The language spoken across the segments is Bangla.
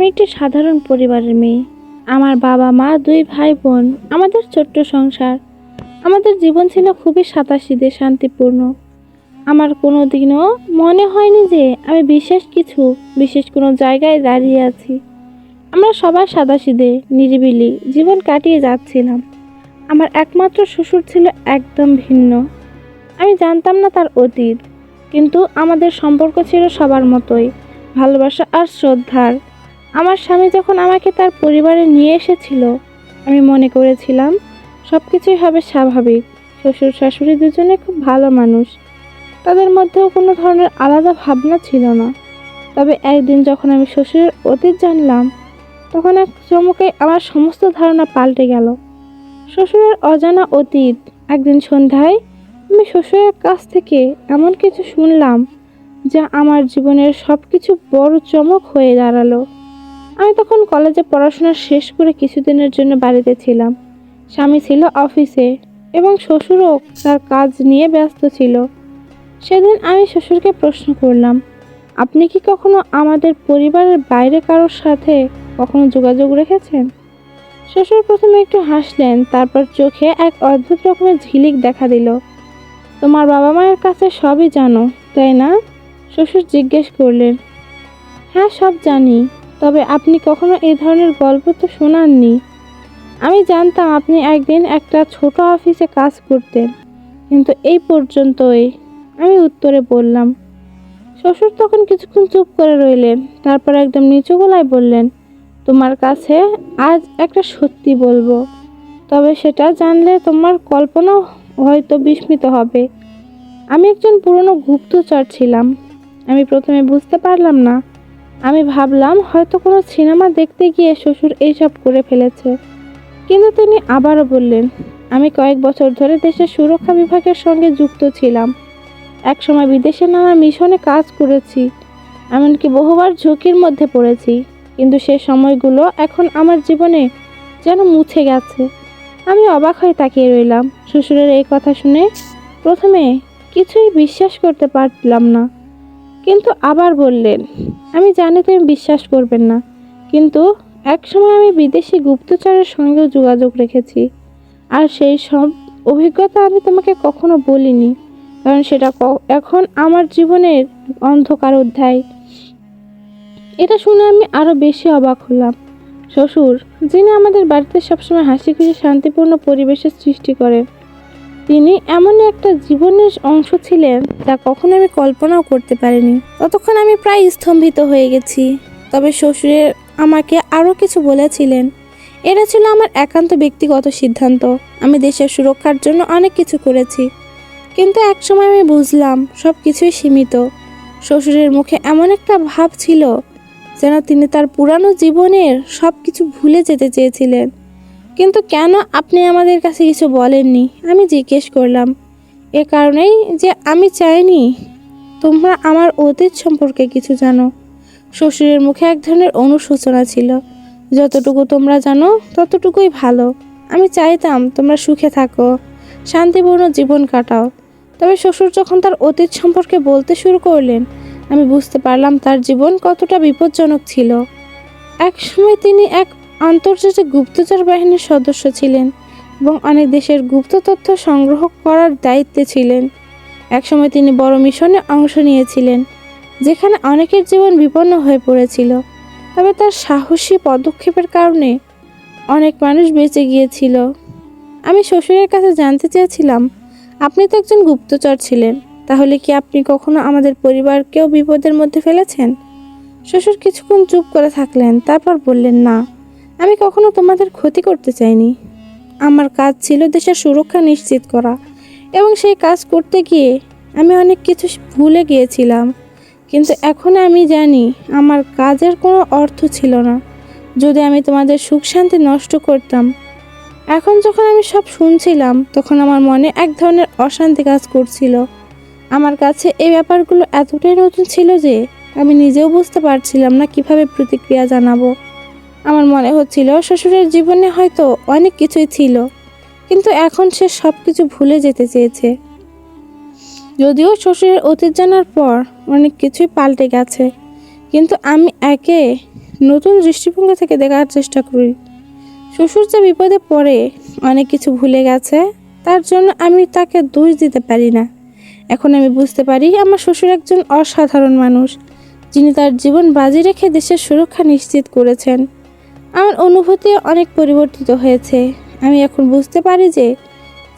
আমি একটি সাধারণ পরিবারের মেয়ে। আমার বাবা মা, দুই ভাই বোন, আমাদের ছোট্ট সংসার। আমাদের জীবন ছিল খুবই সাদাসিধে, শান্তিপূর্ণ। আমার কোনোদিনও মনে হয়নি যে আমি বিশেষ কোনো জায়গায় দাঁড়িয়ে আছি। আমরা সবাই সাদাসিধে নিরিবিলি জীবন কাটিয়ে যাচ্ছিলাম। আমার একমাত্র শ্বশুর ছিল একদম ভিন্ন। আমি জানতাম না তার অতীত, কিন্তু আমাদের সম্পর্ক ছিল সবার মতোই, ভালোবাসা আর শ্রদ্ধার। আমার স্বামী যখন আমাকে তার পরিবারে নিয়ে এসেছিল, আমি মনে করেছিলাম সব কিছুই হবে স্বাভাবিক। শ্বশুর শাশুড়ি দুজনে খুব ভালো মানুষ, তাদের মধ্যেও কোনো ধরনের আলাদা ভাবনা ছিল না। তবে একদিন যখন আমি শ্বশুরের অতীত জানলাম, তখন এক চমকে আমার সমস্ত ধারণা পাল্টে গেল। শ্বশুরের অজানা অতীত। একদিন সন্ধ্যায় আমি শ্বশুরের কাছ থেকে এমন কিছু শুনলাম যা আমার জীবনের সব কিছু বড় চমক হয়ে দাঁড়ালো। আমি তখন কলেজে পড়াশোনা শেষ করে কিছুদিনের জন্য বাড়িতে ছিলাম। স্বামী ছিল অফিসে এবং শ্বশুরও তার কাজ নিয়ে ব্যস্ত ছিল। সেদিন আমি শ্বশুরকে প্রশ্ন করলাম, আপনি কি কখনো আমাদের পরিবারের বাইরে কারোর সাথে কখনো যোগাযোগ রেখেছেন? শ্বশুর প্রথমে একটু হাসলেন, তারপর চোখে এক অদ্ভুত রকমের ঝিলিক দেখা দিল। তোমার বাবা মায়ের কাছে সবই জানো, তাই না? শ্বশুর জিজ্ঞেস করলেন। হ্যাঁ, সব জানি। তবে আপনি কখনো এই ধরনের গল্প তো শোনাননি। আমি জানতাম আপনি একদিন একটা ছোট অফিসে কাজ করতেন, কিন্তু এই পর্যন্তই, আমি উত্তরে বললাম। শ্বশুর তখন কিছুক্ষণ চুপ করে রইলেন, তারপর একদম নিচু গলায় বললেন, তোমার কাছে আজ একটা সত্যি বলবো, তবে সেটা জানলে তোমার কল্পনাও হয়তো বিস্মিত হবে। আমি একজন পুরনো গুপ্তচর ছিলাম। আমি প্রথমে বুঝতে পারলাম না। আমি ভাবলাম হয়তো কোনো সিনেমা দেখতে গিয়ে শ্বশুর এইসব করে ফেলেছে। কিন্তু তিনি আবারও বললেন, আমি কয়েক বছর ধরে দেশের সুরক্ষা বিভাগের সঙ্গে যুক্ত ছিলাম। একসময় বিদেশে নানা মিশনে কাজ করেছি, এমনকি বহুবার ঝুঁকির মধ্যে পড়েছি। কিন্তু সে সময়গুলো এখন আমার জীবনে যেন মুছে গেছে। আমি অবাক হয়ে তাকিয়ে রইলাম। শ্বশুরের এই কথা শুনে প্রথমে কিছুই বিশ্বাস করতে পারলাম না, কিন্তু আবার বললেন, আমি জানি তুমি বিশ্বাস করবেন না, কিন্তু একসময় আমি বিদেশি গুপ্তচরের সঙ্গেও যোগাযোগ রেখেছি। আর সেই সব অভিজ্ঞতা আমি তোমাকে কখনো বলিনি, কারণ সেটা এখন আমার জীবনের অন্ধকার অধ্যায়। এটা শুনে আমি আরো বেশি অবাক হলাম। শ্বশুর, যিনি আমাদের বাড়িতে সবসময় হাসি খুশি শান্তিপূর্ণ পরিবেশের সৃষ্টি করেন, তিনি এমন একটা জীবনের অংশ ছিলেন যা কখনো আমি কল্পনাও করতে পারিনি। ততক্ষণ আমি প্রায় স্তম্ভিত হয়ে গেছি। তবে শ্বশুরের আমাকে আরও কিছু বলেছিলেন। এটা ছিল আমার একান্ত ব্যক্তিগত সিদ্ধান্ত। আমি দেশের সুরক্ষার জন্য অনেক কিছু করেছি, কিন্তু একসময় আমি বুঝলাম সব কিছুই সীমিত। শ্বশুরের মুখে এমন একটা ভাব ছিল যেন তিনি তার পুরানো জীবনের সব কিছু ভুলে যেতে চেয়েছিলেন। কিন্তু কেন আপনি আমাদের কাছে কিছু বলেননি? আমি জিজ্ঞেস করলাম। এ কারণেই যে আমি চাইনি তোমরা আমার অতীত সম্পর্কে কিছু জানো। শ্বশুরের মুখে এক ধরনের অনুশোচনা ছিল। যতটুকু তোমরা জানো ততটুকুই ভালো। আমি চাইতাম তোমরা সুখে থাকো, শান্তিপূর্ণ জীবন কাটাও। তবে শ্বশুর যখন তার অতীত সম্পর্কে বলতে শুরু করলেন, আমি বুঝতে পারলাম তার জীবন কতটা বিপজ্জনক ছিল। একসময় তিনি এক আন্তর্জাতিক গুপ্তচর বাহিনীর সদস্য ছিলেন এবং অনেক দেশের গুপ্ত তথ্য সংগ্রহ করার দায়িত্বে ছিলেন। একসময় তিনি বড় মিশনে অংশ নিয়েছিলেন, যেখানে অনেকের জীবন বিপন্ন হয়ে পড়েছিল। তবে তার সাহসী পদক্ষেপের কারণে অনেক মানুষ বেঁচে গিয়েছিল। আমি শ্বশুরের কাছে জানতে চেয়েছিলাম, আপনি তো একজন গুপ্তচর ছিলেন, তাহলে কি আপনি কখনো আমাদের পরিবারকেও বিপদের মধ্যে ফেলেছেন? শ্বশুর কিছুক্ষণ চুপ করে থাকলেন, তারপর বললেন, না, আমি কখনো তোমাদের ক্ষতি করতে চাইনি। আমার কাজ ছিল দেশের সুরক্ষা নিশ্চিত করা, এবং সেই কাজ করতে গিয়ে আমি অনেক কিছু ভুলে গিয়েছিলাম। কিন্তু এখন আমি জানি আমার কাজের কোনো অর্থ ছিল না যদি আমি তোমাদের সুখ শান্তি নষ্ট করতাম। এখন যখন আমি সব শুনছিলাম, তখন আমার মনে এক ধরনের অশান্তি কাজ করছিল। আমার কাছে এই ব্যাপারগুলো এতটাই নতুন ছিল যে আমি নিজেও বুঝতে পারছিলাম না কিভাবে প্রতিক্রিয়া জানাবো। আমার মনে হচ্ছিল শ্বশুরের জীবনে হয়তো অনেক কিছুই ছিল, কিন্তু এখন সে সব কিছু ভুলে যেতে চেয়েছে। যদিও শ্বশুরের অতীত জানার পর অনেক কিছুই পাল্টে গেছে, কিন্তু আমি একে নতুন দৃষ্টিভঙ্গি থেকে দেখার চেষ্টা করি। শ্বশুর যে বিপদে পড়ে অনেক কিছু ভুলে গেছে, তার জন্য আমি তাকে দোষ দিতে পারি না। এখন আমি বুঝতে পারি আমার শ্বশুর একজন অসাধারণ মানুষ, যিনি তার জীবন বাজি রেখে দেশের সুরক্ষা নিশ্চিত করেছেন। আমার অনুভূতি অনেক পরিবর্তিত হয়েছে। আমি এখন বুঝতে পারি যে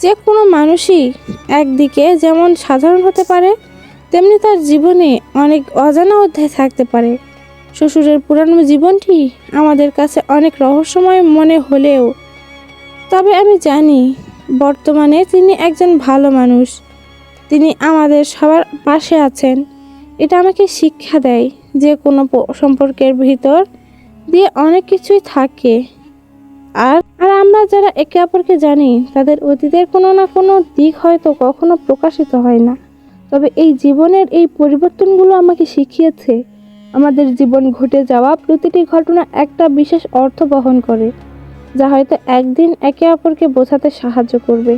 যে কোনো মানুষই একদিকে যেমন সাধারণ হতে পারে, তেমনি তার জীবনে অনেক অজানা অধ্যায় থাকতে পারে। শ্বশুরের পুরানো জীবনটি আমাদের কাছে অনেক রহস্যময় মনে হলেও তবে আমি জানি বর্তমানে তিনি একজন ভালো মানুষ। তিনি আমাদের সবার পাশে আছেন। এটা আমাকে শিক্ষা দেয় যে কোনো সম্পর্কের ভিতর দিয়ে অনেক কিছুই থাকে, আর আর আমরা যারা একে অপরকে জানি তাদের অতীতের কোনো না কোনো দিক হয়তো কখনো প্রকাশিত হয় না, তবে এই জীবনের এই পরিবর্তনগুলো আমাকে শিখিয়েছে আমাদের জীবন ঘটে যাওয়া প্রতিটি ঘটনা একটা বিশেষ অর্থ বহন করে, যা হয়তো একদিন একে অপরকে বোঝাতে সাহায্য করবে।